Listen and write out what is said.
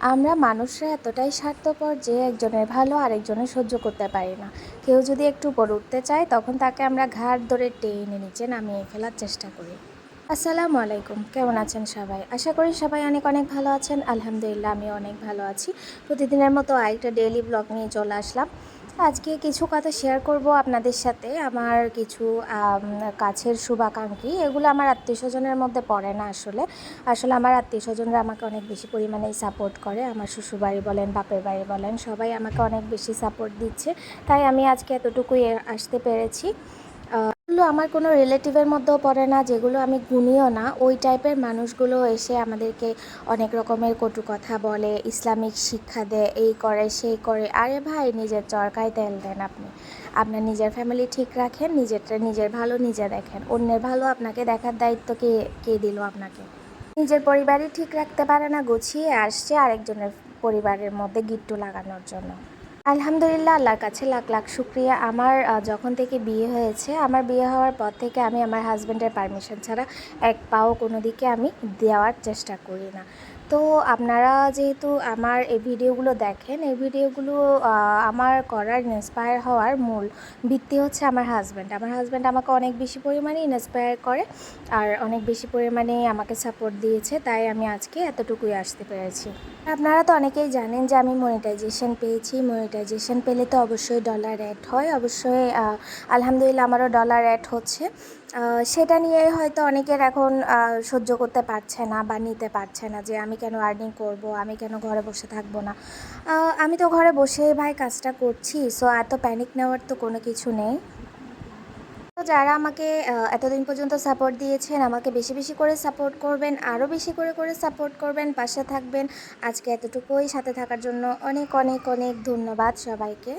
আমরা মানুষরা এতটাই স্বার্থপর যে একজনের ভালো আরেকজনের সহ্য করতে পারি না। কেউ যদি একটু উপরে উঠতে চায় তখন তাকে আমরা ঘাড় ধরে টেনে নিচে নামিয়ে ফেলার চেষ্টা করি। আসসালামু আলাইকুম, কেমন আছেন সবাই? আশা করি সবাই অনেক অনেক ভালো আছেন। আলহামদুলিল্লাহ আমিও অনেক ভালো আছি। প্রতিদিনের মতো আরেকটা ডেইলি ব্লগ নিয়ে চলে আসলাম। আজকে কিছু কথা শেয়ার করব আপনাদের সাথে। আমার কিছু কাছের শুভাকাঙ্ক্ষী, এগুলো আমার আত্মীয়স্বজনের মধ্যে পড়ে না আসলে। আসলে আমার আত্মীয়স্বজনরা আমাকে অনেক বেশি পরিমাণেই সাপোর্ট করে। আমার শ্বশুরবাড়ি বলেন, বাপের বাড়ি বলেন, সবাই আমাকে অনেক বেশি সাপোর্ট দিচ্ছে। তাই আমি আজকে এতটুকুই আসতে পেরেছি। এগুলো আমার কোনো রিলেটিভের মধ্যেও পড়ে না, যেগুলো আমি গুনিও না। ওই টাইপের মানুষগুলো এসে আমাদেরকে অনেক রকমের কটু কথা বলে, ইসলামিক শিক্ষা দেয়, এই করে সেই করে। আরে ভাই, নিজের চরকায় তেল দেন আপনি। আপনার নিজের ফ্যামিলি ঠিক রাখেন, নিজের ভালো নিজে দেখেন। অন্যের ভালো আপনাকে দেখার দায়িত্ব কে কে দিল আপনাকে? নিজের পরিবারই ঠিক রাখতে পারে না, গুছিয়ে আসছে আরেকজনের পরিবারের মধ্যে গিট্টু লাগানোর জন্য। আলহামদুলিল্লাহ, আল্লাহর কাছে লাখ লাখ শুক্রিয়া। আমার যখন থেকে বিয়ে হয়েছে, আমার বিয়ে হওয়ার পর থেকে আমি আমার হাজব্যান্ডের পারমিশন ছাড়া এক পাও কোনো দিকে আমি দেওয়ার চেষ্টা করি না। তো আপনারা যেহেতু আমার এই ভিডিওগুলো দেখেন, এই ভিডিওগুলো আমার করার ইন্সপায়ার হওয়ার মূল ভিত্তি হচ্ছে আমার হাজব্যান্ড। আমার হাজব্যান্ড আমাকে অনেক বেশি পরিমাণে ইন্সপায়ার করে আর অনেক বেশি পরিমাণে আমাকে সাপোর্ট দিয়েছে, তাই আমি আজকে এতটুকুই আসতে পেরেছি। আপনারা তো অনেকেই জানেন যে আমি মনিটাইজেশন পেয়েছি। মনিটাইজেশন পেলে তো অবশ্যই ডলার অ্যাড হয়, অবশ্যই আলহামদুলিল্লাহ আমারও ডলার অ্যাড হচ্ছে। সেটা নিয়ে হয়তো অনেকের এখন সহ্য করতে পারছে না বা নিতে পারছে না যে আমি কেন আর্নিং করব, আমি কেন ঘরে বসে থাকবো না। আমি তো ঘরে বসেই ভাই কাজটা করছি, সো এত প্যানিক নেওয়ার তো কোনো কিছু নেই। তো যারা আমাকে এতদিন পর্যন্ত সাপোর্ট দিয়েছেন, আমাকে বেশি বেশি করে সাপোর্ট করবেন, আরও বেশি করে করে সাপোর্ট করবেন, পাশে থাকবেন। আজকে এতটুকুই, সাথে থাকার জন্য অনেক অনেক অনেক ধন্যবাদ সবাইকে।